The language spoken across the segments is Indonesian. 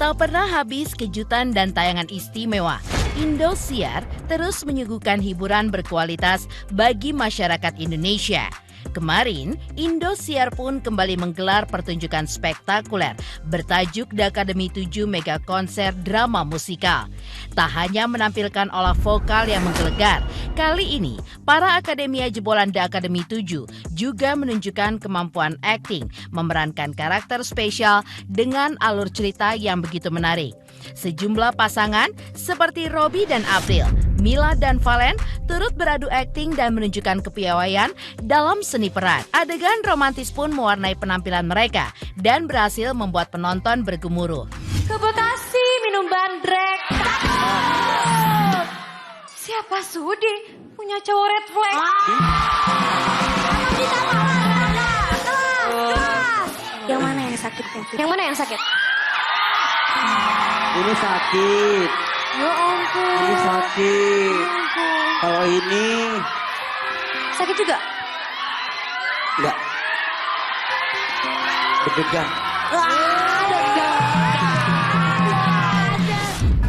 Tak pernah habis kejutan dan tayangan istimewa. Indosiar terus menyuguhkan hiburan berkualitas bagi masyarakat Indonesia. Kemarin, Indosiar pun kembali menggelar pertunjukan spektakuler bertajuk The Academy 7 Mega Konser Drama Musikal. Tak hanya menampilkan olah vokal yang menggelegar, kali ini para akademia jebolan The Academy 7 juga menunjukkan kemampuan akting memerankan karakter spesial dengan alur cerita yang begitu menarik. Sejumlah pasangan seperti Robby dan April, Mila dan Valen turut beradu akting dan menunjukkan kepiawaian dalam seni peran. Adegan romantis pun mewarnai penampilan mereka dan berhasil membuat penonton bergemuruh. Ke Bekasi minum bandrek. Siapa sudi punya cowok red flag? Yang mana yang sakit? Yang mana yang sakit? Ini sakit. Ya ampun. Ini sakit. Ya ampun. Kalau ini Sakit juga? enggak. Deg-degan.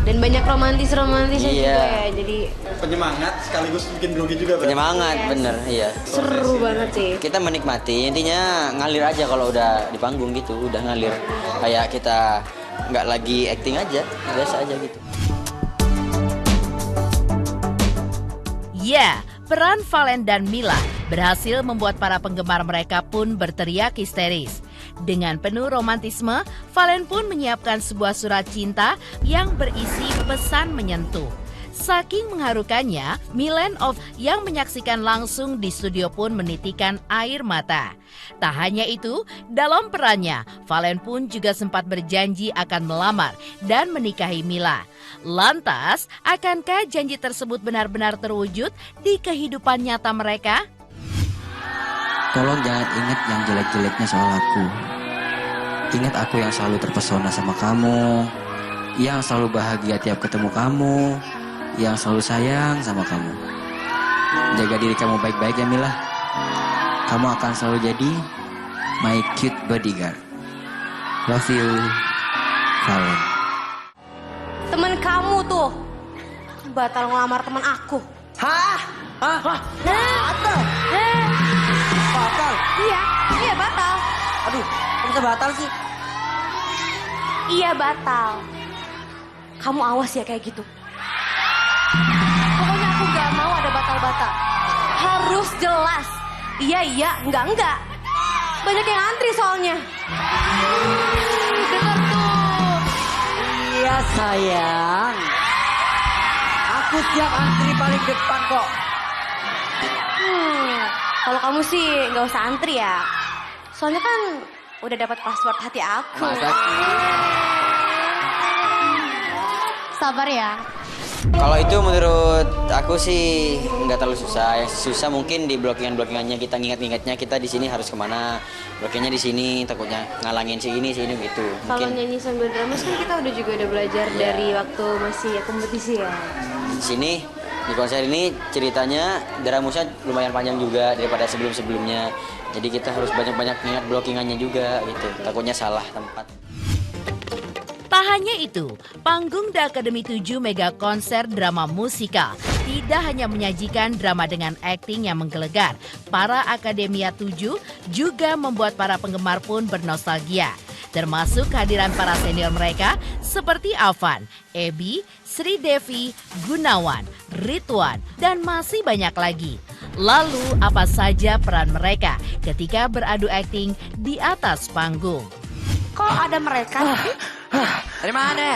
Dan banyak romantisnya Iya. juga ya. Jadi Penyemangat sekaligus bikin grogi juga, Bang. Penyemangat, bener, iya. seru banget sih. Kita menikmati, intinya ngalir aja kalau udah di panggung gitu, udah ngalir. Kayak kita nggak lagi acting aja, biasa aja gitu. Ya, peran Valen dan Mila berhasil membuat para penggemar mereka pun berteriak histeris. Dengan penuh romantisme, Valen pun menyiapkan sebuah surat cinta yang berisi pesan menyentuh. Saking mengharukannya, Milen of yang menyaksikan langsung di studio pun menitikkan air mata. Tak hanya itu, dalam perannya, Valen pun juga sempat berjanji akan melamar dan menikahi Mila. Lantas, akankah janji tersebut benar-benar terwujud di kehidupan nyata mereka? Tolong jangan ingat yang jelek-jeleknya soal aku. Ingat aku yang selalu terpesona sama kamu, yang selalu bahagia tiap ketemu kamu, yang selalu sayang sama kamu. Jaga diri kamu baik-baik ya Mila. Kamu akan selalu jadi my cute bodyguard. Love you, Valen. Temen kamu tuh batal ngelamar teman aku. Hah? Batal? Batal? Iya batal. Aduh, kok bisa batal sih? Iya batal. Kamu awas ya kayak gitu. Pokoknya aku gak mau ada batal-batal. Harus jelas. Iya, enggak. Banyak yang antri soalnya. Dengar tuh. Iya sayang. Aku siap antri paling depan kok. Kalau kamu sih nggak usah antri ya. Soalnya kan udah dapat password hati aku. Masa sih? Sabar ya. Kalau itu menurut aku sih nggak terlalu susah. Yang susah mungkin di blockingannya kita nginget-ngingetnya kita di sini harus kemana. Blockingnya di sini takutnya ngalangin si ini gitu. Kalau Mungkin nyanyi sambil drama kan kita udah belajar dari waktu masih kompetisi ya. di sini di konser ini ceritanya dramusnya lumayan panjang juga daripada sebelum-sebelumnya. Jadi kita harus banyak-banyak ingat blockingannya juga gitu. Takutnya salah tempat. Tak hanya itu, panggung The Academy 7 Mega Konser Drama Musikal tidak hanya menyajikan drama dengan akting yang menggelegar. Para Akademia 7 juga membuat para penggemar pun bernostalgia. Termasuk kehadiran para senior mereka seperti Afan, Ebi, Sri Devi, Gunawan, Ridwan, dan masih banyak lagi. Lalu apa saja peran mereka ketika beradu akting di atas panggung? Kalau ada mereka, Dari mana?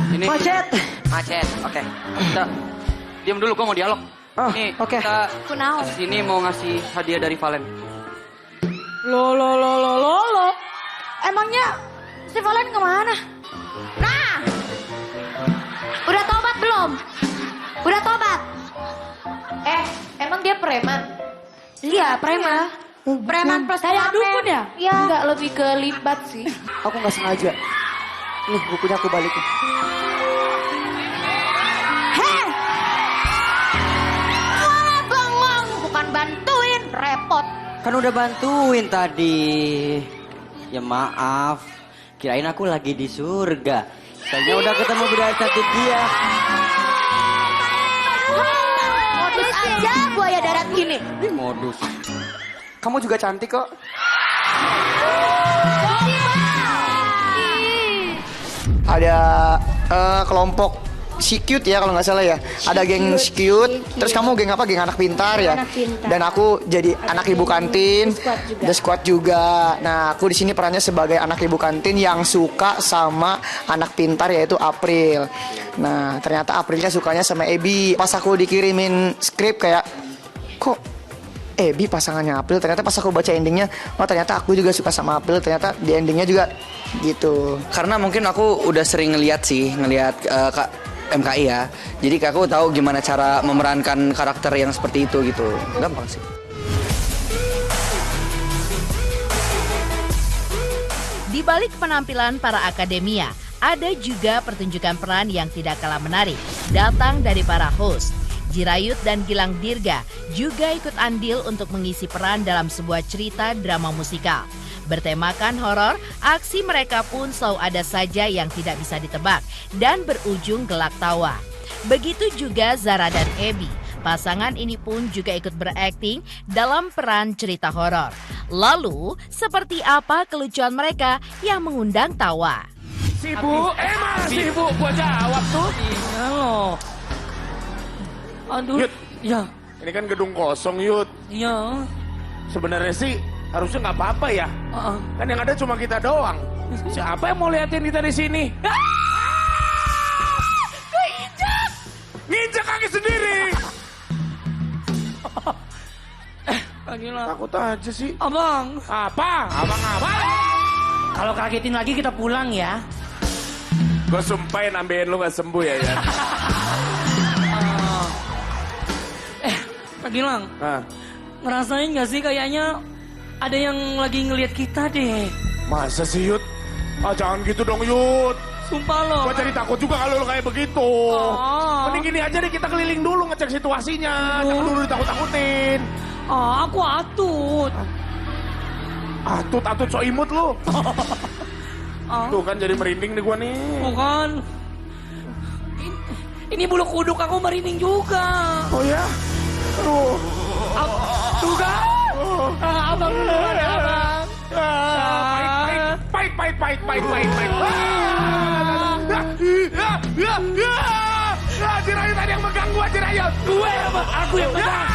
Ini Macet. macet. Oke. Kita diam dulu, gua mau dialog. Oh, Nih, oke. kita kunaon. sini mau ngasih hadiah dari Valen. Lo. Emangnya si Valen kemana? Nah, udah tobat belum? Udah tobat? Emang dia preman? Iya, preman. Preman plus Kayak pengamen. dukun ya? Iya. Enggak, lebih ke libat sih. Aku nggak sengaja. Nih bukunya aku balikin. Heh! Malah bengong, bukan bantuin, repot. Kan udah bantuin tadi. Ya maaf. Kirain aku lagi di surga. Kayaknya udah ketemu bidadari cantik dia. Modus aja buaya darat ini. Ini modus. Kamu juga cantik kok. Ada kelompok si cute ya kalau nggak salah ya. Ada geng si cute. Terus kamu geng apa? Geng anak pintar ya. Anak pintar. Dan aku jadi anak ibu kantin. The squad juga. Nah aku di sini perannya sebagai anak ibu kantin yang suka sama anak pintar yaitu April. Nah ternyata Aprilnya sukanya sama Ebi. Pas aku dikirimin skrip kayak kok Ebi pasangannya April. Ternyata pas aku baca endingnya, oh ternyata aku juga suka sama April. Ternyata di endingnya juga gitu. Karena mungkin aku udah sering ngeliat Kak MKI ya. Jadi aku tahu gimana cara memerankan karakter yang seperti itu gitu. Gampang sih. Di balik penampilan para akademia, ada juga pertunjukan peran yang tidak kalah menarik, datang dari para host. Jirayut dan Gilang Dirga juga ikut andil untuk mengisi peran dalam sebuah cerita drama musikal. Bertemakan horor, aksi mereka pun selalu ada saja yang tidak bisa ditebak dan berujung gelak tawa. Begitu juga Zara dan Ebi. Pasangan ini pun juga ikut berakting dalam peran cerita horor. Lalu, seperti apa kelucuan mereka yang mengundang tawa? Sibuk, sibuk gua jawab tuh. Iya loh. Aduh. Yud, Ya, ini kan gedung kosong Yud. iya. Sebenarnya sih harusnya nggak apa-apa ya. Kan yang ada cuma kita doang. Siapa yang mau liatin kita di sini? Keinjak! Nginjak kaki sendiri. Gila. Takut aja sih. Abang. Apa? Abang apa? Kalau kagetin lagi kita pulang ya. Gue sumpahin ambein lu gak sembuh ya. Pak Gilang, ngerasain gak sih kayaknya ada yang lagi ngelihat kita deh. Masa sih Yud? Jangan gitu dong Yud. Sumpah loh. Gue jadi takut juga kalau lu kayak begitu. Mending gini aja deh, kita keliling dulu ngecek situasinya. Jangan dulu ditakut-takutin. Aku atut. Atut so imut lu. Tuh kan jadi merinding nih gua nih. Bukan. Ini bulu kuduk aku merinding juga. Oh ya? Aduh. Tuh kan? Abang duluan ya, Abang. Pahit. Jirayut tadi yang megang gua, Jirayut. Aku yang megang.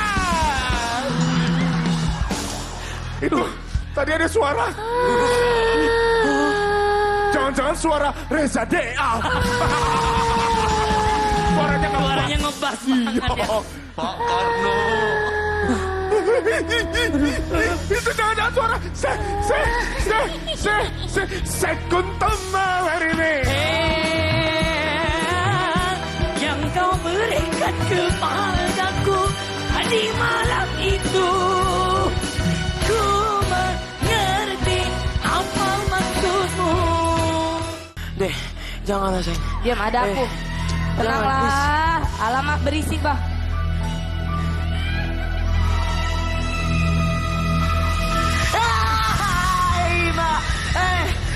Itu tadi ada suara. Jangan-jangan suara Reza D.A. Suaranya ngebas banget ya. Pak Karno. Itu jangan-jangan suara Sekuntama hari ini. Yang kau berikan kepadaku di malam itu, ku mengerti apa maksudmu. Deh, janganlah sayang. Diam, ada aku. Tenanglah. Alamak berisik bah.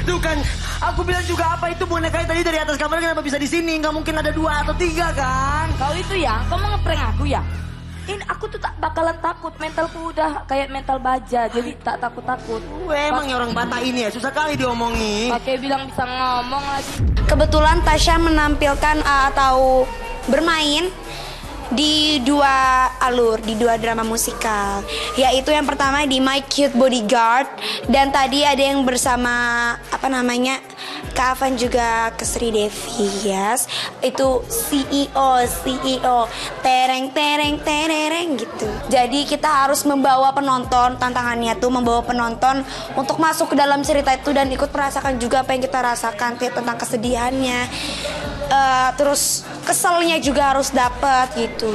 Tuh kan, aku bilang juga apa itu bonekanya tadi dari atas kamar kenapa bisa di sini? Nggak mungkin ada 2 atau 3 kan? Kau itu ya, kau mau ngeprank aku ya? Ini aku tuh tak bakalan takut, mentalku udah kayak mental baja, jadi tak takut-takut. Emang ya orang Batak ini ya, susah kali diomongi. Pakai bilang bisa ngomong lagi. Kebetulan Tasya menampilkan atau bermain di 2 alur, di 2 drama musikal. Yaitu yang pertama di My Cute Bodyguard, dan tadi ada yang bersama Kak Afan juga ke Sri Devi, yes. Itu CEO tereng gitu. Jadi kita harus membawa penonton, tantangannya tuh membawa penonton untuk masuk ke dalam cerita itu dan ikut merasakan juga apa yang kita rasakan tentang kesedihannya. Terus keselnya juga harus dapet gitu.